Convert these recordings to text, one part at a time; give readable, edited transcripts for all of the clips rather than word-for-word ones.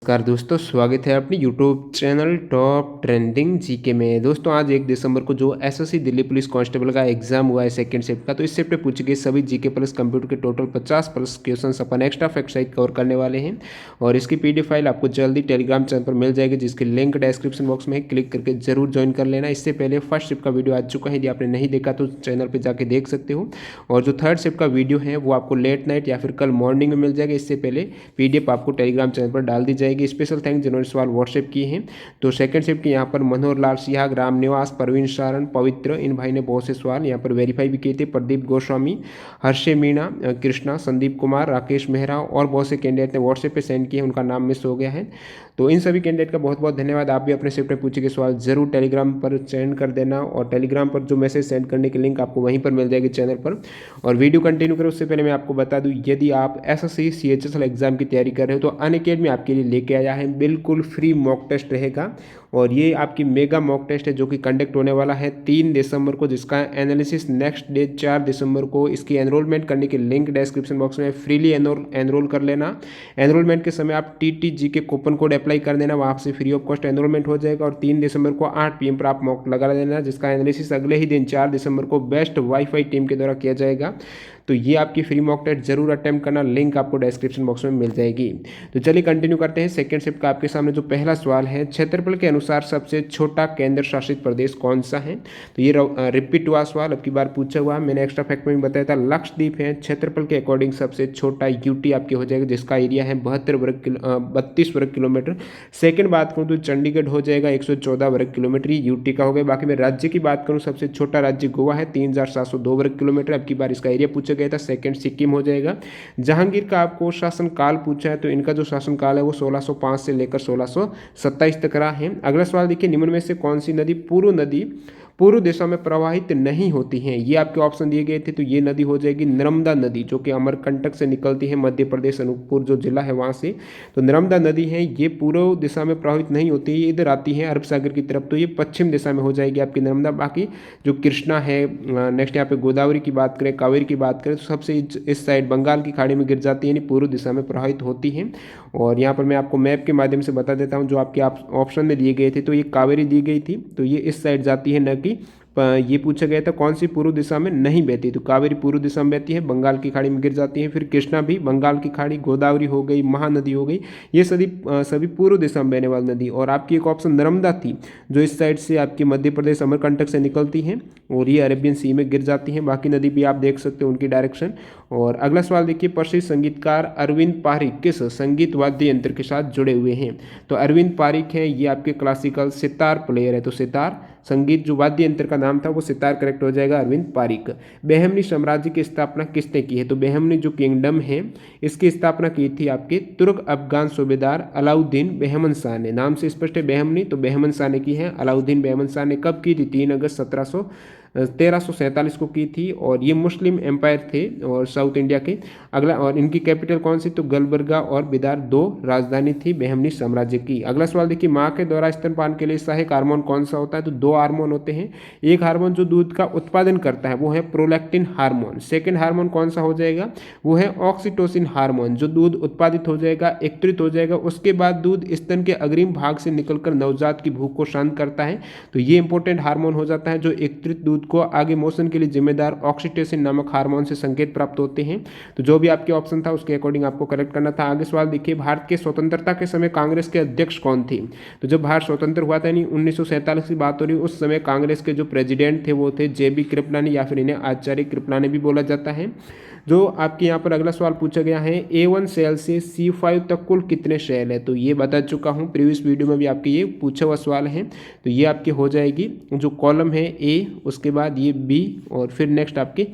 नमस्कार दोस्तों, स्वागत है अपनी YouTube channel top trending GK में। दोस्तों आज 1 दिसंबर को जो एसएससी दिल्ली पुलिस कांस्टेबल का एग्जाम हुआ है सेकंड शिफ्ट का, तो इस शिफ्ट में पूछे गए सभी जीके प्लस कंप्यूटर के टोटल 50 प्लस क्वेश्चंस अपन एक्स्ट्रा फैक्ट सहित कवर करने वाले हैं। और इसकी पीडीएफ फाइल आपको जल्दी टेलीग्राम चैनल पर मिल जाएगी, जिसकी लिंक डिस्क्रिप्शन बॉक्स में है, क्लिक करके जरूर ज्वाइन कर लेना। इससे पहले फर्स्ट शिफ्ट का वीडियो आ चुका है, यदि आपने नहीं देखा तो चैनल पर जाके देख सकते हो। और जो थर्ड शिफ्ट का वीडियो है वो आपको लेट नाइट या फिर कल मॉर्निंग में मिल जाएगा। इससे पहले पीडीएफ आपको टेलीग्राम चैनल पर डाल दी जाएगी। स्पेशल थैंक्स जिन्होंने सवाल व्हाट्सएप किए हैं। तो सेकंड शिफ्ट के यहाँ पर मनोहर लाल सिहा, ग्राम निवास, परवीन सारण, पवित्र, इन भाई ने बहुत से सवाल यहाँ पर वेरीफाई भी किए थे। प्रदीप गोस्वामी, हर्षे मीणा, कृष्णा, संदीप कुमार, राकेश मेहरा और बहुत से कैंडिडेट ने व्हाट्सएप पे सेंड किए, उनका नाम मिस हो गया है। तो इन सभी कैंडिडेट का बहुत बहुत धन्यवाद। आप भी अपने शिफ्ट में पूछे गए सवाल जरूर टेलीग्राम पर सेंड कर देना, और टेलीग्राम पर जो मैसेज सेंड करने की लिंक आपको वहीं पर मिल जाएगी चैनल पर। और वीडियो कंटिन्यू करें उससे पहले मैं आपको बता दूं, यदि आप एसएससी सीएचएसएल एग्जाम की तैयारी कर रहे हो तो अनअकैडमी आपके लिए लेके आया है बिल्कुल फ्री मॉक टेस्ट रहेगा। और ये आपकी मेगा मॉक टेस्ट है जो कि कंडक्ट होने वाला है 3 दिसंबर को, जिसका एनालिसिस नेक्स्ट डे 4 दिसंबर को। इसकी एनरोलमेंट करने की लिंक डिस्क्रिप्शन बॉक्स में, फ्रीली एनरोल कर लेना। एनरोलमेंट के समय आप टीटीजी के कूपन कोड अप्लाई कर देना, वहाँ से फ्री ऑफ कॉस्ट एनरोलमेंट हो जाएगा। और 3 दिसंबर को 8 PM पर आप मॉक लगा देना, जिसका एनालिसिस अगले ही दिन 4 दिसंबर को बेस्ट वाईफाई टीम के द्वारा किया जाएगा। तो ये आपकी फ्री मॉक टेस्ट जरूर अटेम्प्ट करना, लिंक आपको डिस्क्रिप्शन बॉक्स में मिल जाएगी। तो चलिए कंटिन्यू करते हैं। सेकंड शिफ्ट का आपके सामने जो पहला सवाल है, क्षेत्रफल के अनुसार सबसे छोटा केंद्र शासित प्रदेश कौन सा है? तो ये रिपीट हुआ सवाल, अब की बार पूछा हुआ है। मैंने एक्स्ट्रा फैक्ट में बताया था, लक्षद्वीप है क्षेत्रफल के अकॉर्डिंग सबसे छोटा। यूटी आपके हो जाएगा, जिसका एरिया है 32 वर्ग किलोमीटर। सेकेंड बात करूँ तो चंडीगढ़ हो जाएगा 114 वर्ग किलोमीटर, यूटी का हो गया। बाकी मैं राज्य की बात करूँ, सबसे छोटा राज्य गोवा है 3702 वर्ग किलोमीटर। अब की बार इसका एरिया पूछा गया था। सेकंड सिक्किम हो जाएगा। जहांगीर का आपको शासन काल पूछा है, तो इनका जो शासन काल है वो 1605 से लेकर 1627 तक रहा है। अगला सवाल देखिए, निम्न में से कौन सी नदी पूर्व दिशा में प्रवाहित नहीं होती हैं? ये आपके ऑप्शन दिए गए थे। तो ये नदी हो जाएगी नर्मदा नदी, जो कि अमरकंटक से निकलती है, मध्य प्रदेश अनूपपुर जो जिला है वहाँ से। तो नर्मदा नदी है, ये पूर्व दिशा में प्रवाहित नहीं होती है, ये इधर आती है अरब सागर की तरफ, तो ये पश्चिम दिशा में हो जाएगी आपकी नर्मदा। बाकी जो कृष्णा है, नेक्स्ट यहाँ पे गोदावरी की बात करें, कावेरी की बात करें, तो सबसे इस साइड बंगाल की खाड़ी में गिर जाती है, यानी पूर्व दिशा में प्रवाहित होती है। और यहाँ पर मैं आपको मैप के माध्यम से बता देता हूँ, जो आपके ऑप्शन में दिए गए थे, तो ये कावेरी दी गई थी, तो ये इस साइड जाती है, न कि ये पूछा गया था कौन सी पूर्व दिशा में नहीं बहती। तो कावेरी पूर्व दिशा में बहती है, बंगाल की खाड़ी में गिर जाती है। फिर कृष्णा भी बंगाल की खाड़ी, गोदावरी हो गई, महानदी हो गई, ये सभी पूर्व दिशा में बहने वाली नदी। और आपकी एक ऑप्शन नर्मदा थी, जो इस साइड से आपकी मध्य प्रदेश अमरकंटक से निकलती है और ये अरेबियन सी में गिर जाती है। बाकी नदी भी आप देख सकते हो उनकी डायरेक्शन। और अगला सवाल देखिए, प्रसिद्ध संगीतकार अरविंद पारिक किस संगीत वाद्य यंत्र के साथ जुड़े हुए हैं? तो अरविंद पारिक है, ये आपके क्लासिकल सितार प्लेयर है। तो सितार संगीत जो वाद्य यंत्र का नाम था वो सितार करेक्ट हो जाएगा, अरविंद पारिक। बेहमनी साम्राज्य की स्थापना किसने की है? तो बेहमनी जो किंगडम है, इसकी स्थापना की थी आपके तुर्क अफगान सूबेदार अलाउद्दीन बेहमन शाह ने। नाम से स्पष्ट है बेहमनी, तो बेहमन शाह ने की है। अलाउद्दीन बेहमन शाह ने कब की थी? 3 अगस्त 1347 को की थी। और ये मुस्लिम एम्पायर थे और साउथ इंडिया के। अगला, और इनकी कैपिटल कौन सी? तो गलबर्गा और बिदार 2 राजधानी थी बेहमनी साम्राज्य की। अगला सवाल देखिए, माँ के द्वारा स्तनपान के लिए सहायक हार्मोन कौन सा होता है? तो 2 हार्मोन होते हैं। एक हार्मोन जो दूध का उत्पादन करता है वो है प्रोलैक्टिन हार्मोन। सेकेंड हार्मोन कौन सा हो जाएगा? वो है ऑक्सीटोसिन हार्मोन। जो दूध उत्पादित हो जाएगा, एकत्रित हो जाएगा, उसके बाद दूध स्तन के अग्रिम भाग से निकलकर नवजात की भूख को शांत करता है, तो ये इंपॉर्टेंट हार्मोन हो जाता है। जो एकत्रित दूध को आगे मोशन के लिए जिम्मेदार ऑक्सीटोसिन नामक हार्मोन से संकेत प्राप्त होते हैं। तो जो भी आपके ऑप्शन था उसके अकॉर्डिंग आपको करेक्ट करना था। आगे सवाल देखिए, भारत के स्वतंत्रता के समय कांग्रेस के अध्यक्ष कौन थे? तो जब भारत स्वतंत्र हुआ था, यानी 1947 की बात हो रही, उस समय कांग्रेस के जो प्रेसिडेंट थे वो थे JB कृपलानी, या फिर इन्हें आचार्य कृपलानी भी बोला जाता है। जो आपके यहाँ पर अगला सवाल पूछा गया है, A1 सेल से C5 तक कुल कितने सेल है? तो ये बता चुका हूँ, प्रीवियस वीडियो में भी आपके ये पूछा हुआ सवाल है। तो ये आपकी हो जाएगी, जो कॉलम है A, उसके बाद ये B, और फिर नेक्स्ट आपके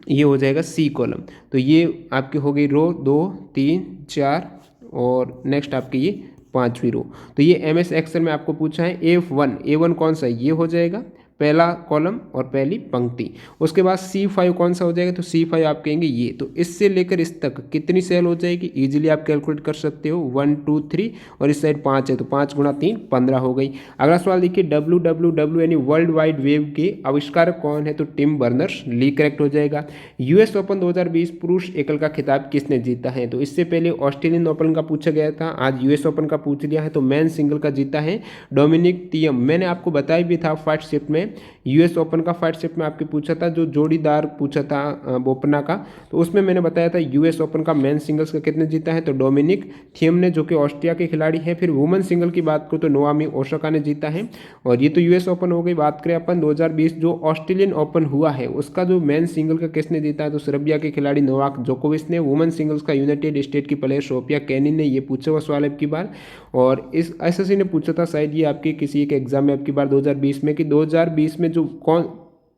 ये हो जाएगा C कॉलम। तो ये आपकी हो गई रो 2, 3, 4, और नेक्स्ट आपकी ये 5वीं रो। तो ये MS एक्सेल में आपको पूछा है A1 कौन सा? ये हो जाएगा। पहला कॉलम और पहली पंक्ति। उसके बाद C5 कौन सा हो जाएगा, तो C5 आप कहेंगे ये। तो इससे लेकर इस तक कितनी सेल हो जाएगी, इजीली आप कैलकुलेट कर सकते हो, 1 2 3 और इस साइड 5 है तो 5 गुणा 3 15 हो गई। अगला सवाल देखिए, WWW यानी वर्ल्ड वाइड वेब के आविष्कारक कौन है, तो टिम बर्नर्स ली करेक्ट हो जाएगा। US ओपन 2020 पुरुष एकल का खिताब किसने जीता है, तो इससे पहले ऑस्ट्रेलियन ओपन का पूछा गया था, आज US ओपन का पूछ लिया है। तो मैन सिंगल का जीता है डोमिनिक थियम। मैंने आपको बताया भी था फर्स्ट शिफ्ट में, US ओपन का फर्स्ट शिफ्ट में आपके पूछा था, जो जोड़ीदार पूछा था बोपन्ना का, तो उसमें मैंने बताया था US ओपन का मैन सिंगल्स का कितने जीता है, तो डोमिनिक थियम ने, जो कि ऑस्ट्रिया के खिलाड़ी हैं। फिर वुमेन सिंगल की बात करो तो नोआमी ओसाका ने जीता है। और ये तो US ओपन हो गई। बात करें अपन 2020 जो ऑस्ट्रेलियन ओपन हुआ है उसका जो मैन सिंगल का किसने जीता है, तो सर्बिया के खिलाड़ी नोवाक जोकोविच ने। वुमेन सिंगल्स का यूनाइटेड स्टेट की प्लेयर सोफिया केनिन ने। ये पूछा हुआ सवाल अब की बार, और इस SSC ने पूछा था शायद ये आपके किसी एक एग्जाम में अब की बार 2020 में, कि 2020 में जो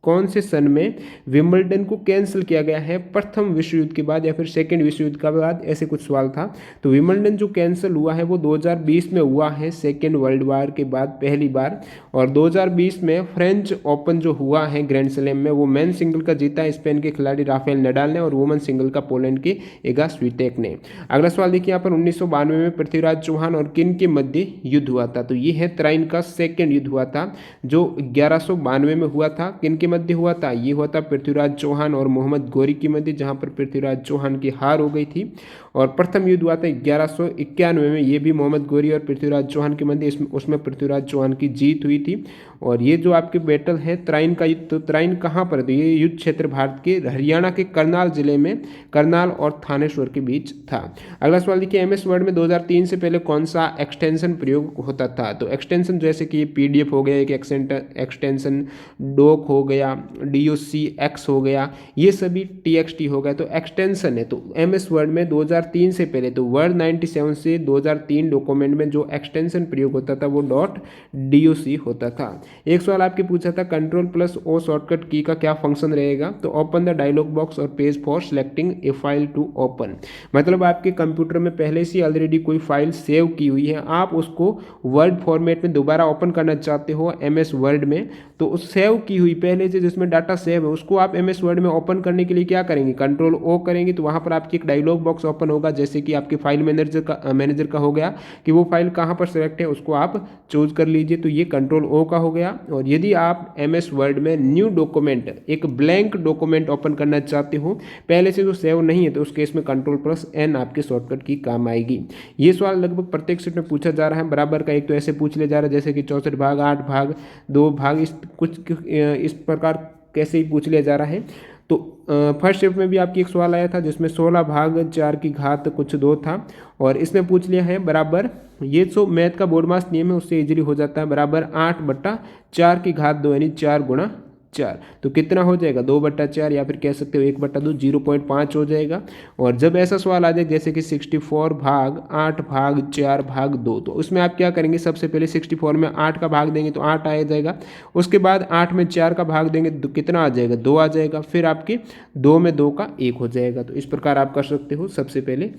कौन से सन में विंबलडन को कैंसिल किया गया है, प्रथम विश्व युद्ध के बाद या फिर सेकेंड विश्व युद्ध के बाद, ऐसे कुछ सवाल था। तो विंबलडन जो कैंसिल हुआ है वो 2020 में हुआ है, सेकेंड वर्ल्ड वार के बाद पहली बार। और 2020 में फ्रेंच ओपन जो हुआ है ग्रैंड स्लैम में, वो मेन सिंगल का जीता है स्पेन के खिलाड़ी राफेल नडाल ने, और वुमेन सिंगल का पोलैंड के इगा स्विटेक ने। अगला सवाल देखिए यहाँ पर 1992 में पृथ्वीराज चौहान और किन के मध्य युद्ध हुआ था, तो ये है त्राइन का सेकेंड युद्ध हुआ था, जो 1192 में हुआ था। किन के मध्य हुआ था, ये हुआ था पृथ्वीराज चौहान और मोहम्मद गौरी के मध्य, जहां पर पृथ्वीराज चौहान की हार हो गई थी। और प्रथम युद्ध हुआ था 1191 में, ये भी मोहम्मद गौरी और पृथ्वीराज चौहान के मध्य, उसमें पृथ्वीराज चौहान की जीत हुई थी। और ये जो आपके बैटल है त्राइन का युद्ध, तो त्राइन कहाँ पर, तो ये युद्ध क्षेत्र भारत के हरियाणा के करनाल जिले में, करनाल और थानेश्वर के बीच था। अगला सवाल देखिए, MS वर्ड में 2003 से पहले कौन सा एक्सटेंशन प्रयोग होता था, तो एक्सटेंशन जैसे कि PDF हो गया एक एक्सटेंशन, डॉक हो गया, DOCX हो गया, ये सभी TXT हो गया, तो एक्सटेंशन है। तो MS वर्ड में 2003 से पहले, तो वर्ड 97 से 2003 डॉक्यूमेंट में जो एक्सटेंशन प्रयोग होता था वो .DOC होता था। एक सवाल आपके पूछा था, Ctrl+O शॉर्टकट की का क्या फंक्शन रहेगा, तो ओपन द डायलॉग बॉक्स और page for selecting a file to open. मतलब आपके कंप्यूटर में पहले से ऑलरेडी कोई फाइल सेव की हुई है, आप उसको वर्ड फॉर्मेट में दोबारा ओपन करना चाहते हो MS वर्ड में, तो उस सेव की हुई पहले से जिसमें डाटा सेव है उसको आप MS वर्ड में ओपन करने के लिए क्या करेंगे, Ctrl+O करेंगे, तो वहाँ पर आपकी एक डायलॉग बॉक्स ओपन होगा, जैसे कि आपके फाइल मैनेजर का हो गया कि वो फाइल कहाँ पर सेलेक्ट है, उसको आप चूज कर लीजिए, तो ये Ctrl+O का हो गया। और यदि आप MS वर्ड में न्यू डॉक्यूमेंट, एक ब्लैंक डॉक्यूमेंट ओपन करना चाहते हो, पहले से जो सेव नहीं है, तो उस केस में Ctrl+N आपके शॉर्टकट की काम आएगी। ये सवाल लगभग प्रत्येक सेट में पूछा जा रहा है बराबर का, एक तो ऐसे पूछ लिया जा रहा है जैसे कि 64 भाग 8 भाग 2 भाग, इस प्रकार कैसे ही पूछ लिया जा रहा है। तो फर्स्ट शिफ्ट में भी आपकी एक सवाल आया था जिसमें 16 भाग 4 की घात कुछ 2 था, और इसमें पूछ लिया है बराबर, ये जो मैथ का बोर्ड मास नियम है उससे इजीली हो जाता है, बराबर 8/4 की घात 2 यानी 4 गुणा 4, तो कितना हो जाएगा 2/4, या फिर कह सकते हो 1/2, 0.5 हो जाएगा। और जब ऐसा सवाल आ जाए जैसे कि 64 भाग 8 भाग 4 भाग 2, तो उसमें आप क्या करेंगे, सबसे पहले 64 में 8 का भाग देंगे तो 8 आ जाएगा, उसके बाद 8 में 4 का भाग देंगे तो कितना आ जाएगा, 2 आ जाएगा, फिर आपके 2 में 2 का 1 हो जाएगा। तो इस प्रकार आप कर सकते हो सबसे पहले।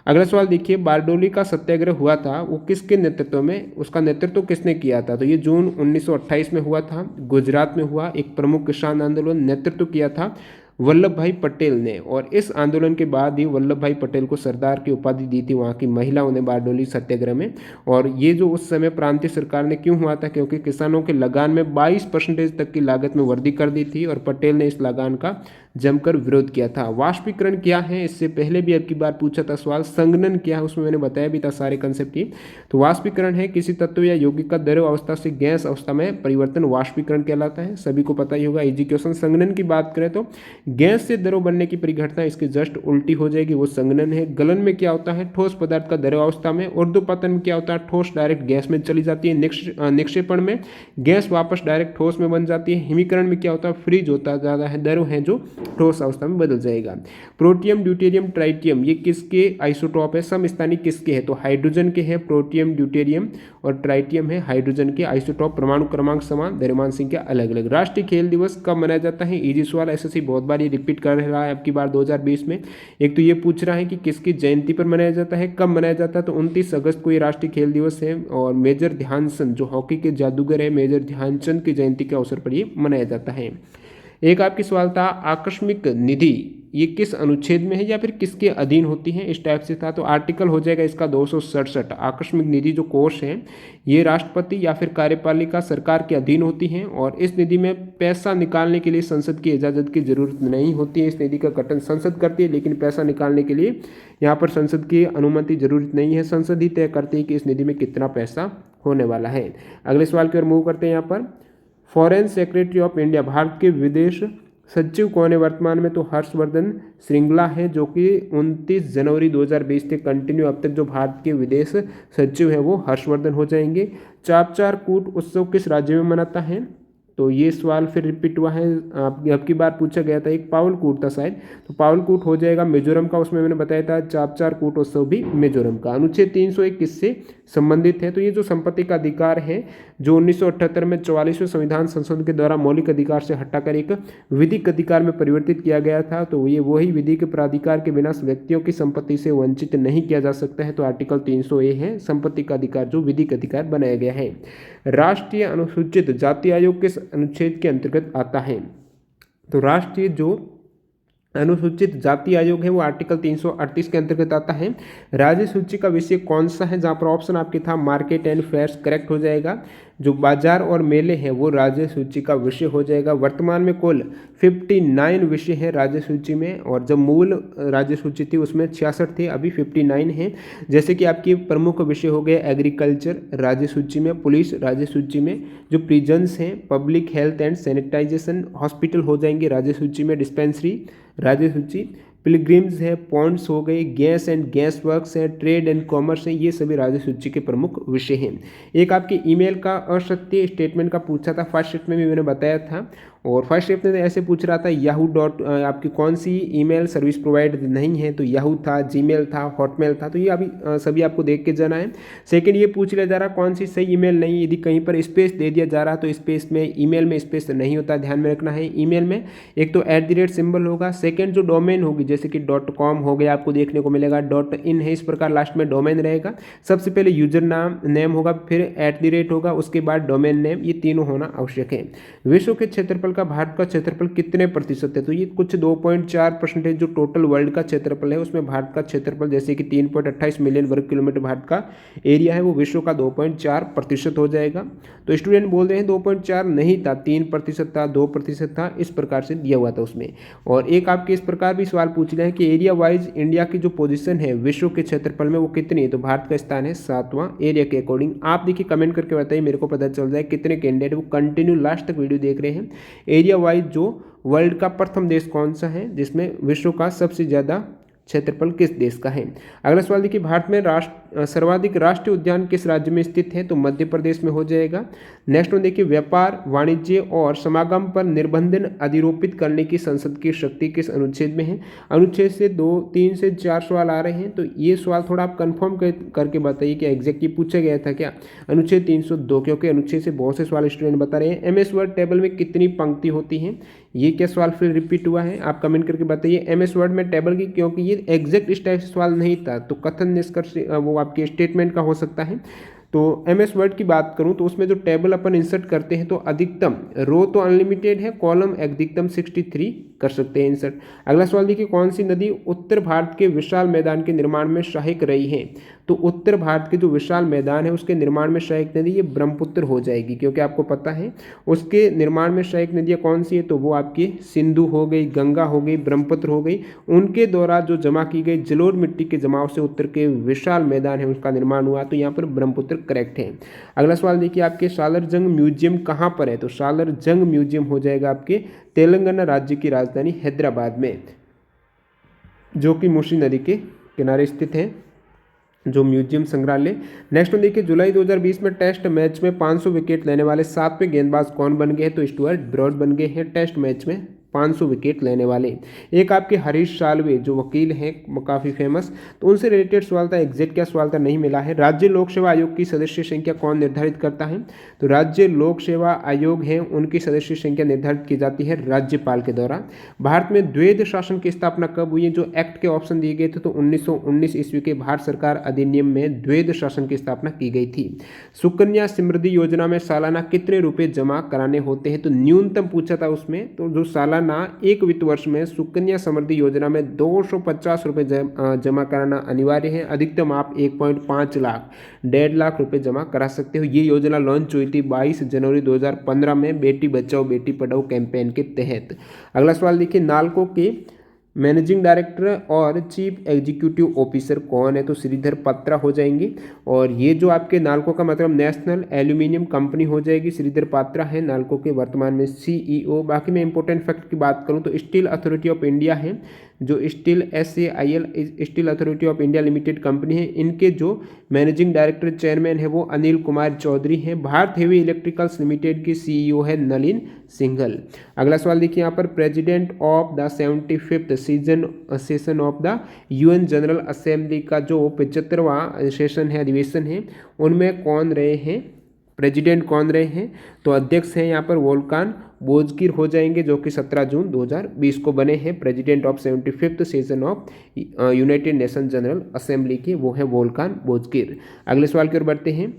अगला सवाल देखिए, बारडोली का सत्याग्रह हुआ था वो किसके नेतृत्व में, उसका नेतृत्व किसने किया था, तो ये जून 1928 में हुआ था, गुजरात में हुआ। एक प्रमुख किसान आंदोलन नेतृत्व किया था वल्लभ भाई पटेल ने, और इस आंदोलन के बाद ही वल्लभ भाई पटेल को सरदार की उपाधि दी थी वहाँ की महिलाओं ने बारडोली सत्याग्रह में। और ये जो उस समय प्रांतीय सरकार ने क्यों हुआ था, क्योंकि किसानों के लगान में 22% तक की लागत में वृद्धि कर दी थी, और पटेल ने इस लगान का जमकर विरोध किया था। वाष्पीकरण क्या है, इससे पहले भी अब की बार पूछा था सवाल। संघनन क्या है, उसमें मैंने बताया भी था सारे कंसेप्ट ही। तो वाष्पीकरण है किसी तत्व या यौगिक का द्रव अवस्था से गैस अवस्था में परिवर्तन, वाष्पीकरण कहलाता है, सभी को पता ही होगा, इजी क्वेश्चन। संघनन की बात करें तो गैस से द्रव बनने की परिघटना इसकी जस्ट उल्टी हो जाएगी, वो संघनन है। गलन में क्या होता है, ठोस पदार्थ का द्रव अवस्था में। ऊर्ध्वपतन में क्या होता है, ठोस डायरेक्ट गैस में चली जाती है। निक्षेपण में गैस वापस डायरेक्ट ठोस में बन जाती है। हिमीकरण में क्या होता है, फ्रीज होता ज्यादा है, द्रव है जो ठोस अवस्था में बदल जाएगा। प्रोटियम, ड्यूटेरियम, ट्राइटियम ये किसके आइसोटॉप है? समस्थानिक किसके है? तो हाइड्रोजन के हैं। प्रोटियम, ड्यूटेरियम और ट्राइटियम है हाइड्रोजन के आइसोटॉप। परमाणु क्रमांक समान, द्रव्यमान संख्या अलग अलग। राष्ट्रीय खेल दिवस कब मनाया जाता है? इजी सवाल, एसएससी बहुत बार ये रिपीट कर रहा है आपकी बार 2020 में। एक तो ये पूछ रहा है कि किसकी जयंती पर मनाया जाता है, कब मनाया जाता है? तो 29 अगस्त को ये राष्ट्रीय खेल दिवस है और मेजर ध्यानचंद जो हॉकी के जादूगर है मेजर ध्यानचंद की जयंती के अवसर पर ये मनाया जाता है। एक आपकी सवाल था आकस्मिक निधि ये किस अनुच्छेद में है या फिर किसके अधीन होती है, इस टाइप से था। तो आर्टिकल हो जाएगा इसका 267। आकस्मिक निधि जो कोष है ये राष्ट्रपति या फिर कार्यपालिका सरकार के अधीन होती हैं और इस निधि में पैसा निकालने के लिए संसद की इजाज़त की जरूरत नहीं होती है। इस निधि का गठन संसद करती है लेकिन पैसा निकालने के लिए यहाँ पर संसद की अनुमति जरूरत नहीं है। संसद ही तय करती है कि इस निधि में कितना पैसा होने वाला है। अगले सवाल की ओर मूव करते हैं। यहाँ पर foreign secretary of India Bharat के विदेश सचिव कौन है वर्तमान में? तो हर्षवर्धन श्रृंगला है जो कि 29 जनवरी 2020 से कंटिन्यू अब तक जो भारत के विदेश सचिव है वो हर्षवर्धन हो जाएंगे। चापचार कूट उत्सव किस राज्य में मनाता है? तो ये सवाल फिर रिपीट हुआ है, अब की बार पूछा गया था। एक पावलकूट था शायद, तो पावलकूट हो जाएगा मिजोरम का। उसमें मैंने बताया था चापचार कूट उत्सव भी मिजोरम का। अनुच्छेद 301 किससे संबंधित है? तो ये जो संपत्ति का अधिकार है जो 1978 में 44वें संविधान संशोधन के द्वारा मौलिक अधिकार से हटाकर एक विधिक अधिकार में परिवर्तित किया गया था। तो ये वही विधिक प्राधिकार के बिना व्यक्तियों की संपत्ति से वंचित नहीं किया जा सकता है। तो आर्टिकल 300A है संपत्ति का अधिकार जो विधिक अधिकार बनाया गया है। राष्ट्रीय अनुसूचित जाति आयोग किस अनुच्छेद के अंतर्गत आता है? तो राष्ट्रीय जो अनुसूचित जाति आयोग है वो आर्टिकल 338 के अंतर्गत आता है। राज्य सूची का विषय कौन सा है? जहाँ पर ऑप्शन आपके था मार्केट एंड फेयर्स करेक्ट हो जाएगा। जो बाजार और मेले हैं वो राज्य सूची का विषय हो जाएगा। वर्तमान में कुल 59 विषय हैं राज्य सूची में और जब मूल राज्य सूची थी उसमें 66 थे, अभी 59 हैं। जैसे कि आपके प्रमुख विषय हो गए एग्रीकल्चर राज्य सूची में, पुलिस राज्य सूची में, जो प्रिजन्स हैं, public health and sanitization, hospital हो जाएंगे राज्य सूची में, डिस्पेंसरी राज्य सूची, पिलग्रिम्स है, पॉन्ड्स हो गए, गैस एंड गैस वर्क्स है, ट्रेड एंड कॉमर्स है, ये सभी राज्य सूची के प्रमुख विषय हैं। एक आपके ईमेल का असत्य स्टेटमेंट का पूछा था, फर्स्ट स्टेप में भी मैंने बताया था। और फर्स्ट स्टेप में ऐसे पूछ रहा था याहू डॉट आपकी कौन सी ईमेल सर्विस प्रोवाइड नहीं है, तो याहू था, जीमेल था, हॉटमेल था, तो ये अभी सभी आपको देख के जाना है। सेकंड ये पूछ लिया जा रहा कौन सी सही ईमेल नहीं, यदि कहीं पर स्पेस दे दिया जा रहा तो स्पेस में ईमेल में स्पेस नहीं होता, ध्यान में रखना है। ईमेल में एक तो @ सिंबल होगा, सेकेंड जो डोमेन होगी जैसे कि .com हो गया आपको देखने को मिलेगा, .in है, इस प्रकार लास्ट में डोमेन रहेगा। सबसे पहले यूजर नाम नेम होगा, फिर @ होगा, उसके बाद डोमेन नेम, ये तीनों होना आवश्यक है। विश्व के क्षेत्रफल का भारत का क्षेत्रफल कितने प्रतिशत है? तो ये कुछ 2.4% जो टोटल वर्ल्ड का क्षेत्रफल है उसमें भारत का क्षेत्रफल जैसे कि 3.28 मिलियन वर्ग किलोमीटर भारत का एरिया है वो विश्व का 2.4% हो जाएगा। तो स्टूडेंट बोल रहे हैं 2.4 नहीं था, 3% था, 2% था, इस प्रकार से दिया हुआ था उसमें। और एक आपके इस प्रकार भी सवाल पूछ रहे हैं कि एरिया वाइज इंडिया की जो पोजीशन है विश्व के क्षेत्रफल में वो कितनी है? तो भारत का स्थान है 7वां एरिया के अकॉर्डिंग। आप देखिए कमेंट करके बताइए, मेरे को पता चल जाए कितने कैंडिडेट वो कंटिन्यू लास्ट तक वीडियो देख रहे हैं। एरिया वाइज जो वर्ल्ड का प्रथम देश कौन सा है जिसमें विश्व का सबसे ज़्यादा क्षेत्रफल किस देश का है? अगला सवाल देखिए भारत में सर्वाधिक राष्ट्रीय उद्यान किस राज्य में स्थित है? तो मध्य प्रदेश में हो जाएगा। नेक्स्ट में देखिए व्यापार, वाणिज्य और समागम पर निर्बंधन अधिरोपित करने की संसद की शक्ति किस अनुच्छेद में है? अनुच्छेद से 2, 3 से 4 सवाल आ रहे हैं, तो ये सवाल थोड़ा आप कंफर्म करके बताइए कि एग्जैक्टली पूछा गया था क्या? अनुच्छेद 302, क्योंकि अनुच्छेद से बहुत से सवाल स्टूडेंट बता रहे हैं। MS वर्ड टेबल में कितनी पंक्ति होती हैं? ये क्या सवाल फिर रिपीट हुआ है, आप कमेंट करके बताइए। MS वर्ड में टेबल की, क्योंकि ये एग्जैक्ट इस टाइप से सवाल नहीं था, तो कथन निष्कर्ष वो आपके स्टेटमेंट का हो सकता है। तो MS वर्ड की बात करूं तो उसमें जो टेबल अपन इंसर्ट करते हैं तो अधिकतम रो तो अनलिमिटेड है, कॉलम अधिकतम 63 कर सकते हैं इंसर्ट। अगला सवाल देखिए कौन सी नदी उत्तर भारत के विशाल मैदान के निर्माण में सहायक रही है? तो उत्तर भारत के जो विशाल मैदान है उसके निर्माण में सहायक नदी ये ब्रह्मपुत्र हो जाएगी, क्योंकि आपको पता है उसके निर्माण में सहायक नदियाँ कौन सी है? तो वो आपकी सिंधु हो गई, गंगा हो गई, ब्रह्मपुत्र हो गई। उनके द्वारा जो जमा की गई जलोढ़ मिट्टी के जमाव से उत्तर के विशाल मैदान है उसका निर्माण हुआ, तो यहाँ पर ब्रह्मपुत्र करेक्ट है। अगला सवाल देखिए आपके सालर जंग म्यूजियम कहाँ पर है? तो सालर जंग म्यूजियम हो जाएगा आपके तेलंगाना राज्य की राजधानी हैदराबाद में, जो कि मूसी नदी के किनारे स्थित है जो म्यूजियम संग्रहालय। नेक्स्ट में देखिए जुलाई 2020 में टेस्ट मैच में 500 विकेट लेने वाले 7वें गेंदबाज कौन बन गए हैं? तो स्टुअर्ट ब्रॉड बन गए हैं टेस्ट मैच में 500 विकेट लेने वाले। एक आपके हरीश साल्वे जो वकील हैं काफ़ी फेमस, तो उनसे रिलेटेड सवाल था, एग्जैक्ट क्या सवाल था नहीं मिला है। राज्य लोक सेवा आयोग की सदस्य संख्या कौन निर्धारित करता है? तो राज्य लोक सेवा आयोग है, उनकी सदस्य संख्या निर्धारित की जाती है राज्यपाल के द्वारा। भारत में द्वैध शासन की स्थापना कब हुई है? जो एक्ट के ऑप्शन दिए गए थे तो 1919 ईस्वी के भारत सरकार अधिनियम में द्वैध शासन की स्थापना की गई थी। सुकन्या समृद्धि योजना में सालाना कितने रुपए जमा कराने होते हैं? तो न्यूनतम पूछा था उसमें, तो जो सालाना एक वित्त वर्ष में सुकन्या समृद्धि योजना में 250 रुपये जमा कराना अनिवार्य है। अधिकतम आप 1.5 लाख 1.5 लाख रुपए जमा करा सकते हो। ये योजना लॉन्च हुई थी 22 जनवरी 2015 में बेटी बचाओ बेटी पढ़ाओ कैंपेन के तहत। अगला सवाल देखिए, नालको के मैनेजिंग डायरेक्टर और चीफ एग्जीक्यूटिव ऑफिसर कौन है? तो श्रीधर पात्रा हो जाएंगे। और ये जो आपके नालको का मतलब नेशनल एल्यूमिनियम कंपनी हो जाएगी, श्रीधर पात्रा है नालको के वर्तमान में सीईओ। बाकी मैं इंपॉर्टेंट फैक्ट की बात करूं तो स्टील अथॉरिटी ऑफ इंडिया है, जो steel SAIL steel authority of India limited company है, इनके जो मैनेजिंग डायरेक्टर चेयरमैन है वो अनिल कुमार चौधरी हैं। भारत हेवी इलेक्ट्रिकल्स लिमिटेड की सीईओ है नलिन सिंघल। अगला सवाल देखिए यहाँ पर, president of the 75th session of the UN general assembly का जो 75वां सेशन है, अधिवेशन है, उनमें कौन रहे हैं? प्रेसिडेंट कौन रहे हैं? तो अध्यक्ष हैं यहाँ पर वोल्कान बोजकिर हो जाएंगे, जो कि 17 जून 2020 को बने हैं president of 75th session of United nation general assembly के, वो है वोल्कान बोजकिर। अगले सवाल की ओर बढ़ते हैं,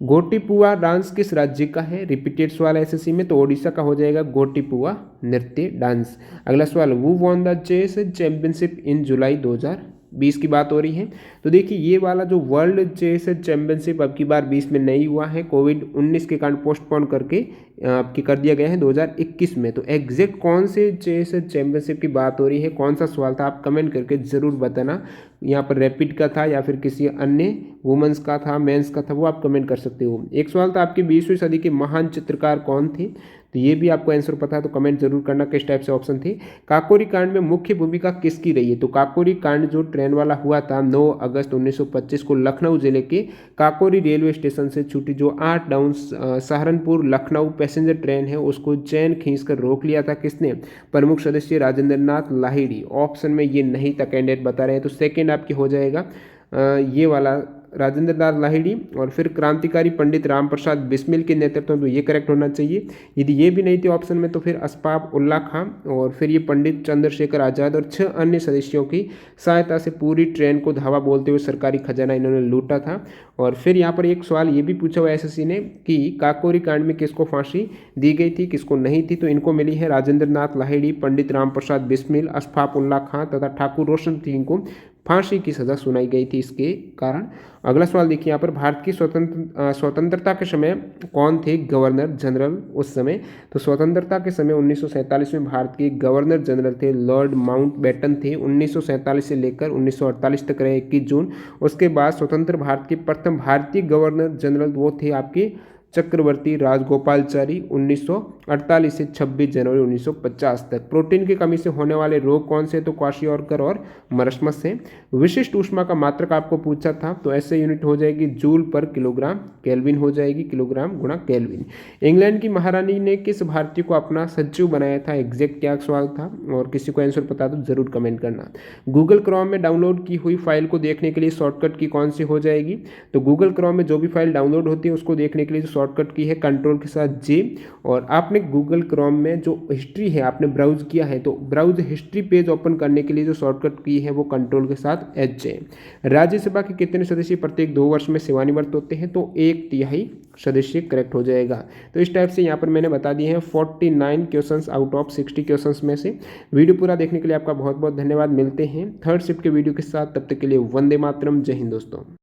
गोटीपुआ डांस किस राज्य का है? रिपीटेड सवाल SSC में, तो ओडिशा का हो जाएगा गोटीपुआ नृत्य डांस। अगला सवाल, who won the chess championship in July 2020 की बात हो रही है। तो देखिए ये वाला जो वर्ल्ड चेस चैंपियनशिप अब की बार 20 में नहीं हुआ है, कोविड-19 के कारण पोस्टपोन करके आपकी कर दिया गया है 2021 में। तो एग्जैक्ट कौन से चेस चैंपियनशिप की बात हो रही है, कौन सा सवाल था, आप कमेंट करके ज़रूर बताना। यहाँ पर रैपिड का था या फिर किसी अन्य वुमेंस का था, मेंस का था, वो आप कमेंट कर सकते हो। एक सवाल था आपके 20वीं सदी के महान चित्रकार कौन थे? तो ये भी आपको आंसर पता है तो कमेंट जरूर करना किस टाइप से ऑप्शन थे। काकोरी कांड में मुख्य भूमिका किसकी रही है? तो काकोरी कांड जो ट्रेन वाला हुआ था 9 अगस्त 1925 को लखनऊ जिले के काकोरी रेलवे स्टेशन से छूटी जो 8 down Saharanpur Lucknow passenger train है, उसको चैन खींचकर रोक लिया था किसने? प्रमुख सदस्य राजेंद्र नाथ लाहिड़ी। ऑप्शन में ये नहीं था, कैंडिडेट बता रहे हैं, तो सेकेंड आपकी हो जाएगा ये वाला राजेंद्र नाथ लाहिड़ी। और फिर क्रांतिकारी पंडित राम प्रसाद बिस्मिल के नेतृत्व में, तो ये करेक्ट होना चाहिए। यदि ये भी नहीं थे ऑप्शन में तो फिर अशफाक उल्ला खां और फिर ये पंडित चंद्रशेखर आज़ाद और 6 अन्य सदस्यों की सहायता से पूरी ट्रेन को धावा बोलते हुए सरकारी खजाना इन्होंने लूटा था। और फिर यहाँ पर एक सवाल ये भी पूछा हुआ SSC ने कि काकोरी कांड में किसको फांसी दी गई थी, किसको नहीं थी? तो इनको मिली है राजेंद्र नाथ लाहिड़ी, पंडित राम प्रसाद बिस्मिल, अशफाक उल्ला खां तथा ठाकुर रोशन सिंह को फांसी की सज़ा सुनाई गई थी इसके कारण। अगला सवाल देखिए यहाँ पर, भारत की स्वतंत्रता के समय कौन थे गवर्नर जनरल उस समय? तो स्वतंत्रता के समय 1947 में भारत के गवर्नर जनरल थे लॉर्ड माउंटबेटन थे। 1947 से लेकर 1948 तक रहे 21 जून। उसके बाद स्वतंत्र भारत के प्रथम भारतीय गवर्नर जनरल वो थे आपके चक्रवर्ती राजगोपालचारी 1948 से 26 जनवरी 1950 तक। प्रोटीन की कमी से होने वाले रोग कौन से? तो क्वाशियोरकर और मरस्मस से। विशिष्ट ऊष्मा का मात्रक आपको पूछा था, तो ऐसे यूनिट हो जाएगी जूल पर किलोग्राम, केल्विन हो जाएगी, किलोग्राम गुणा केल्विन। इंग्लैंड की महारानी ने किस भारतीय को अपना सचिव बनाया था? एग्जैक्ट क्या सवाल था, और किसी को आंसर पता तो जरूर कमेंट करना। गूगल क्रोम में डाउनलोड की हुई फाइल को देखने के लिए शॉर्टकट की कौन सी हो जाएगी? तो गूगल क्रोम में जो भी फाइल डाउनलोड होती है उसको देखने के लिए शॉर्टकट की है कंट्रोल के साथ J। और आपने गूगल क्रोम में जो हिस्ट्री है आपने ब्राउज किया है, तो ब्राउज हिस्ट्री पेज ओपन करने के लिए जो शॉर्टकट की है वो कंट्रोल के साथ H है। राज्यसभा के कितने सदस्य प्रत्येक 2 वर्ष में सेवानिवृत्त होते हैं? तो 1/3 सदस्य करेक्ट हो जाएगा। तो इस टाइप से यहाँ पर मैंने बता दिए हैं 49 क्वेश्चंस आउट ऑफ 60 क्वेश्चंस में से। वीडियो पूरा देखने के लिए आपका बहुत बहुत धन्यवाद। मिलते हैं थर्ड शिफ्ट के वीडियो के साथ, तब तक के लिए वंदे मातरम, जय हिंद दोस्तों।